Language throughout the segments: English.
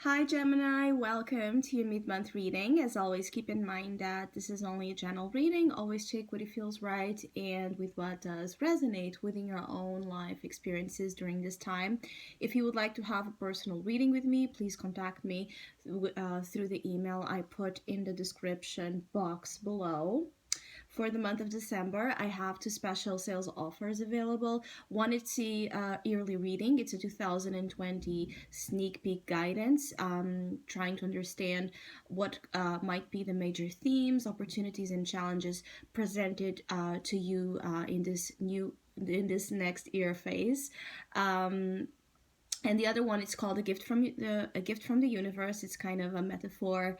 Hi Gemini, welcome to your mid-month reading. As always, keep in mind that this is only a general reading. Always check what it feels right and with what does resonate within your own life experiences during this time. If you would like to have a personal reading with me, please contact me through the email I put in the description box below. For the month of December, I have two special sales offers available. One is the yearly reading. It's a 2020 sneak peek guidance, trying to understand what might be the major themes, opportunities, and challenges presented to you in this next year phase. And the other one, it's called a gift from the universe. It's kind of a metaphor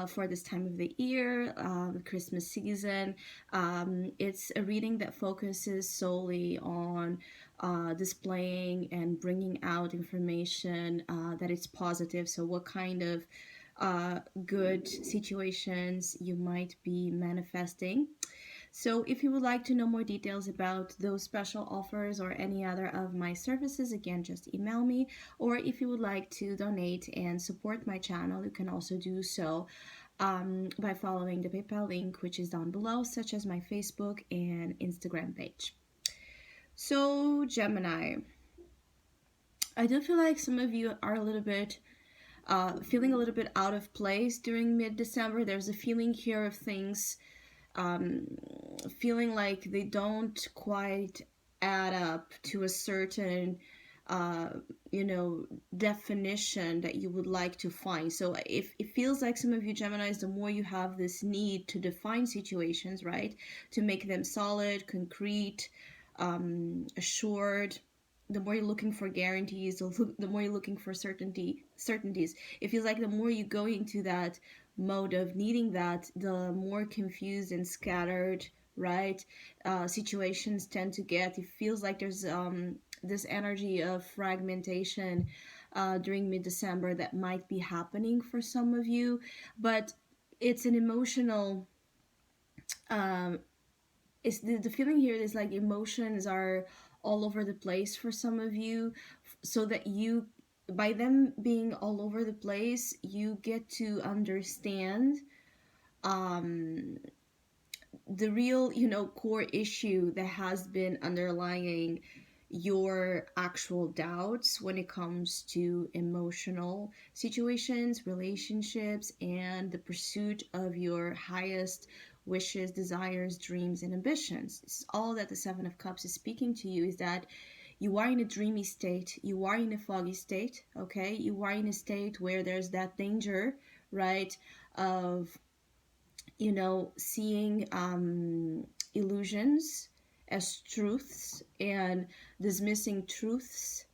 for this time of the year, the Christmas season. It's a reading that focuses solely on displaying and bringing out information that is positive. So what kind of good situations you might be manifesting. So if you would like to know more details about those special offers or any other of my services, again, just email me. Or if you would like to donate and support my channel, you can also do so by following the PayPal link, which is down below, such as my Facebook and Instagram page. So Gemini, I do feel like some of you are a little bit feeling a little bit out of place during mid-December. There's a feeling here of things um, feeling like they don't quite add up to a certain uh, definition that you would like to find. So if it feels like some of you Geminis, the more you have this need to define situations, right, to make them solid, concrete, assured, the more you're looking for guarantees, the more you're looking for certainties. It feels like the more you go into that mode of needing that, the more confused and scattered, right, situations tend to get. It feels like there's this energy of fragmentation during mid-December that might be happening for some of you, but it's an emotional um, it's the feeling here is like emotions are all over the place for some of you, so that you, by them being all over the place, you get to understand um the real, core issue that has been underlying your actual doubts when it comes to emotional situations, relationships, and the pursuit of your highest wishes, desires, dreams, and ambitions. This is all that the Seven of Cups is speaking to you, is that you are in a dreamy state, you are in a foggy state, okay? You are in a state where there's that danger, right, of seeing illusions as truths and dismissing truths,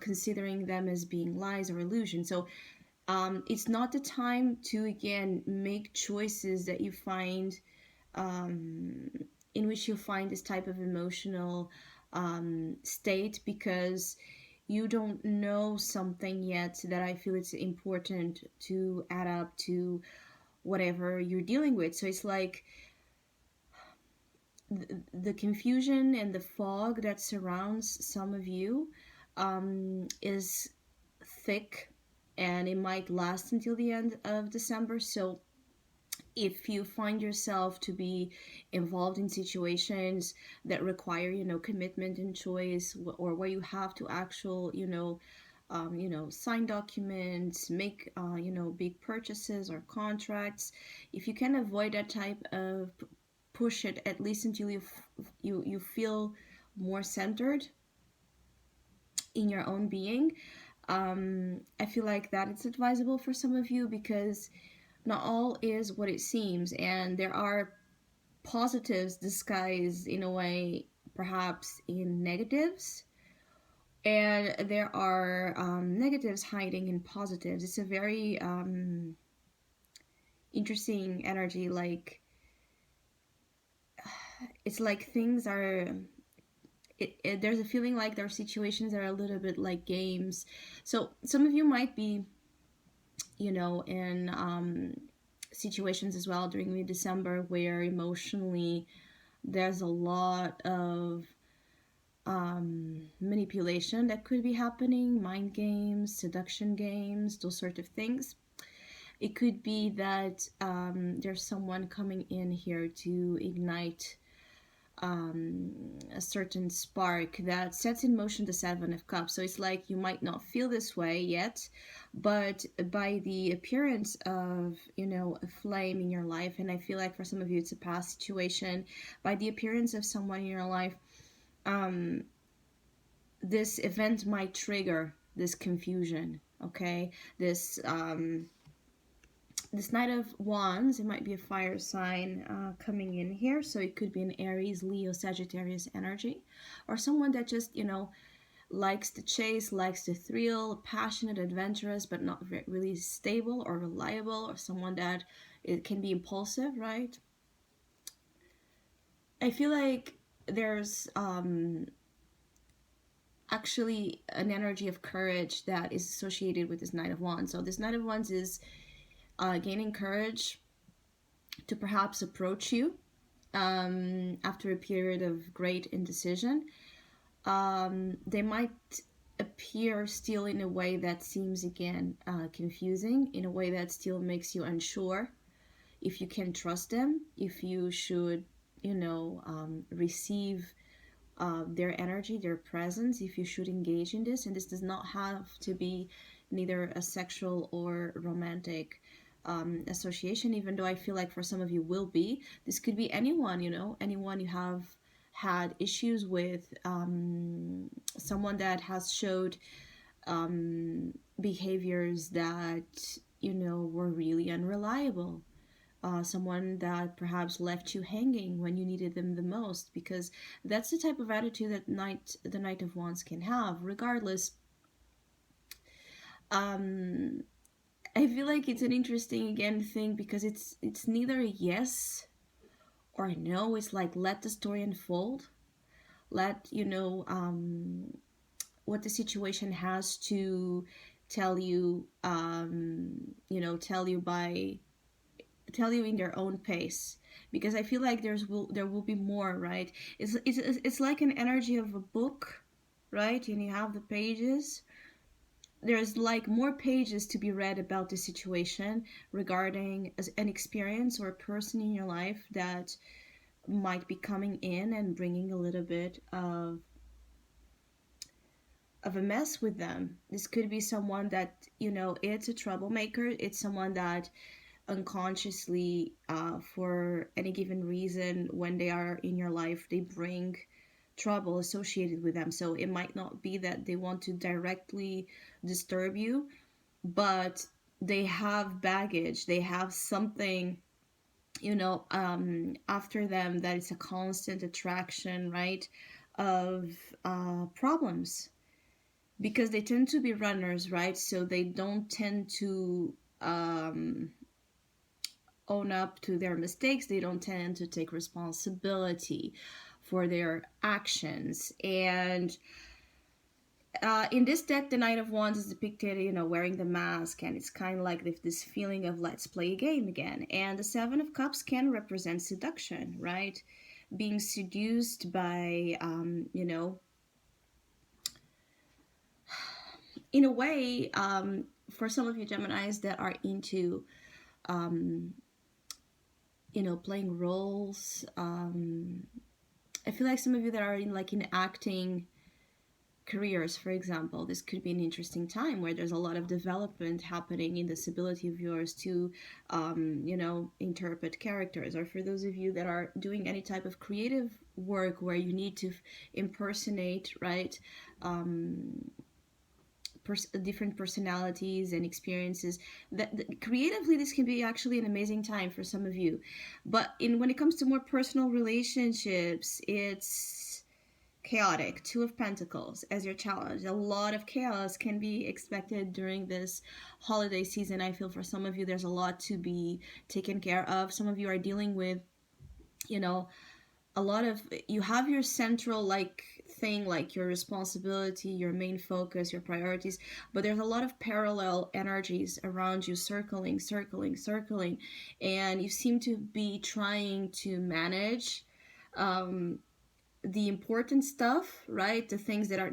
considering them as being lies or illusions. So it's not the time to, again, make choices that you find um, in which you find this type of emotional state, because you don't know something yet that I feel it's important to add up to whatever you're dealing with. So it's like the confusion and the fog that surrounds some of you is thick, and it might last until the end of December. So if you find yourself to be involved in situations that require, commitment and choice, or where you have to sign documents, make, big purchases or contracts, if you can avoid that type of push it at least until you feel more centered in your own being. I feel like that it's advisable for some of you, because not all is what it seems, and there are positives disguised in a way, perhaps in negatives, and there are negatives hiding in positives. It's a very interesting energy. Like, it's like things are. There's a feeling like there are situations that are a little bit like games. So some of you might be, in situations as well during mid-December, where emotionally there's a lot of manipulation that could be happening, mind games, seduction games, those sort of things. It could be that there's someone coming in here to ignite a certain spark that sets in motion the Seven of Cups. So it's like you might not feel this way yet, but by the appearance of, a flame in your life, and I feel like for some of you it's a past situation, by the appearance of someone in your life, um, this event might trigger this confusion. Okay, this Knight of Wands, it might be a fire sign coming in here. So it could be an Aries, Leo, Sagittarius energy. Or someone that just, likes the chase, likes the thrill, passionate, adventurous, but not really stable or reliable. Or someone that it can be impulsive, right? I feel like there's actually an energy of courage that is associated with this Knight of Wands. So this Knight of Wands is gaining courage to perhaps approach you after a period of great indecision. They might appear still in a way that seems, again, confusing, in a way that still makes you unsure if you can trust them, if you should, receive their energy, their presence, if you should engage in this. And this does not have to be neither a sexual or romantic association, even though I feel like for some of you will be. This could be anyone, anyone you have had issues with, someone that has showed behaviors that, were really unreliable. Someone that perhaps left you hanging when you needed them the most, because that's the type of attitude that the Knight of Wands can have. Regardless, I feel like it's an interesting, again, thing, because it's neither a yes or a no. It's like, let the story unfold. Let what the situation has to tell you. Tell you in their own pace, because I feel like there will be more, right? It's like an energy of a book, right? And you have the pages. There's like more pages to be read about the situation regarding an experience or a person in your life that might be coming in and bringing a little bit of a mess with them. This could be someone that, it's a troublemaker. It's someone that unconsciously, for any given reason, when they are in your life, they bring trouble associated with them. So it might not be that they want to directly disturb you, but they have baggage, they have something, after them, that it's a constant attraction, right, of problems, because they tend to be runners, right? So they don't tend to own up to their mistakes. They don't tend to take responsibility for their actions. And in this deck, the Knight of Wands is depicted, wearing the mask, and it's kind of like this feeling of let's play a game again. And the Seven of Cups can represent seduction, right? Being seduced by, in a way, for some of you Geminis that are into, playing roles. I feel like some of you that are in acting careers, for example, this could be an interesting time where there's a lot of development happening in this ability of yours to, interpret characters. Or for those of you that are doing any type of creative work where you need to impersonate, right, different personalities and experiences, that creatively this can be actually an amazing time for some of you. But when it comes to more personal relationships, it's chaotic. Two of Pentacles as your challenge. A lot of chaos can be expected during this holiday season. I feel for some of you there's a lot to be taken care of. Some of you are dealing with, a lot of, you have your central thing, like your responsibility, your main focus, your priorities, but there's a lot of parallel energies around you, circling, and you seem to be trying to manage the important stuff, right? The things that are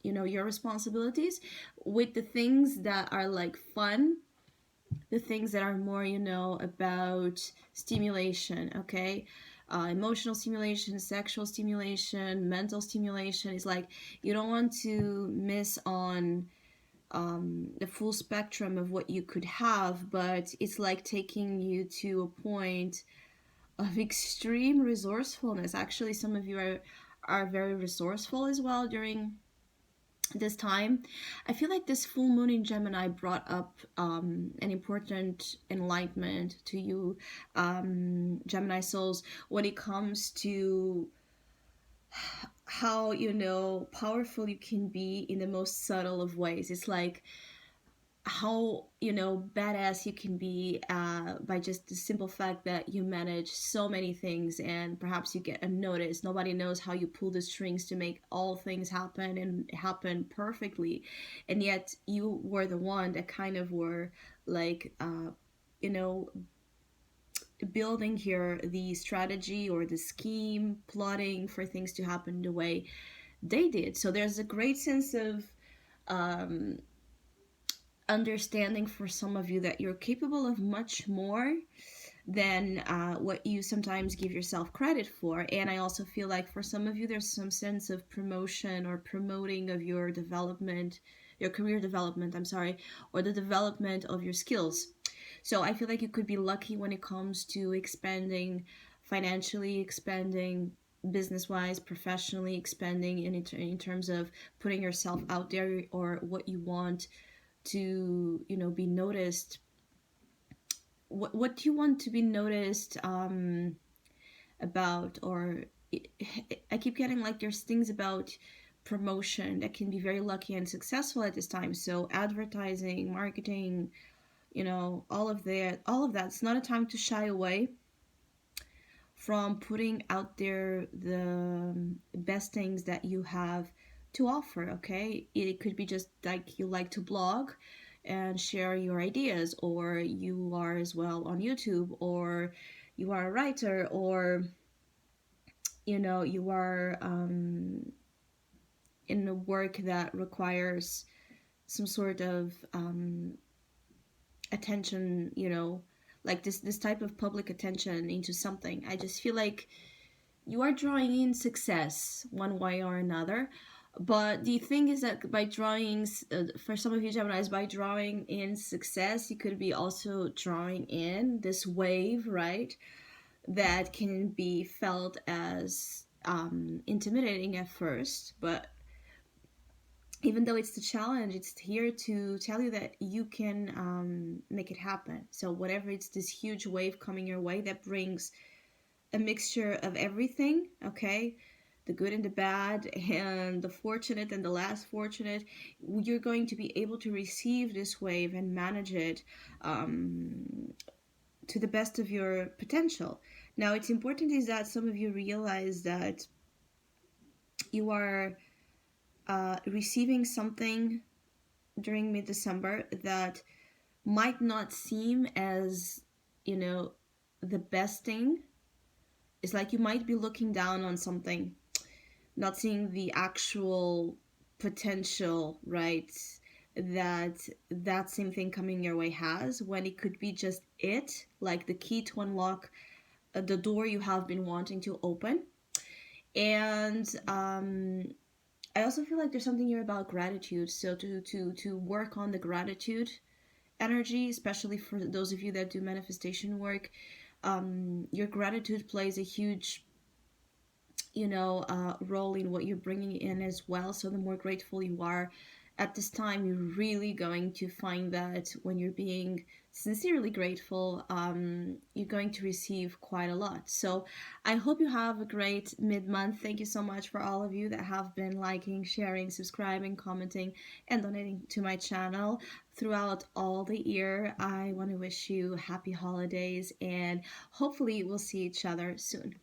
your responsibilities, with the things that are like fun, the things that are more, about stimulation, okay? Emotional stimulation, sexual stimulation, mental stimulation. Is like you don't want to miss on the full spectrum of what you could have, but it's like taking you to a point of extreme resourcefulness. Actually, some of you are very resourceful as well during this time. I feel like this full moon in Gemini brought up an important enlightenment to you, Gemini souls, when it comes to how powerful you can be in the most subtle of ways. It's like how badass you can be by just the simple fact that you manage so many things, and perhaps you get unnoticed. Nobody knows how you pull the strings to make all things happen and happen perfectly, and yet you were the one that kind of were like you know building here the strategy or the scheme, plotting for things to happen the way they did. So there's a great sense of um understanding for some of you that you're capable of much more than what you sometimes give yourself credit for. And I also feel like for some of you, there's some sense of promotion or promoting of your development, your career development, I'm sorry, or the development of your skills. So I feel like you could be lucky when it comes to expanding financially, expanding business wise, professionally, expanding in terms of putting yourself out there or what you want to be noticed. What do you want to be noticed about? Or I keep getting like there's things about promotion that can be very lucky and successful at this time. So advertising, marketing, all of that, it's not a time to shy away from putting out there the best things that you have to offer. Okay, it could be just like you like to blog and share your ideas, or you are as well on YouTube, or you are a writer, or you are in a work that requires some sort of attention, like this type of public attention into something. I just feel like you are drawing in success one way or another. But the thing is that by drawing, for some of you Geminis, by drawing in success, you could be also drawing in this wave, right? That can be felt as intimidating at first, but even though it's the challenge, it's here to tell you that you can make it happen. So whatever, it's this huge wave coming your way that brings a mixture of everything, okay? The good and the bad, and the fortunate and the less fortunate. You're going to be able to receive this wave and manage it to the best of your potential. Now, it's important is that some of you realize that you are receiving something during mid-December that might not seem as, the best thing. It's like you might be looking down on something, not seeing the actual potential, right? That same thing coming your way has, when it could be just like the key to unlock the door you have been wanting to open. And I also feel like there's something here about gratitude. So to work on the gratitude energy, especially for those of you that do manifestation work, your gratitude plays a huge role in what you're bringing in as well. So the more grateful you are at this time, you're really going to find that when you're being sincerely grateful, you're going to receive quite a lot. So I hope you have a great mid-month. Thank you so much for all of you that have been liking, sharing, subscribing, commenting, and donating to my channel throughout all the year. I want to wish you happy holidays, and hopefully we'll see each other soon.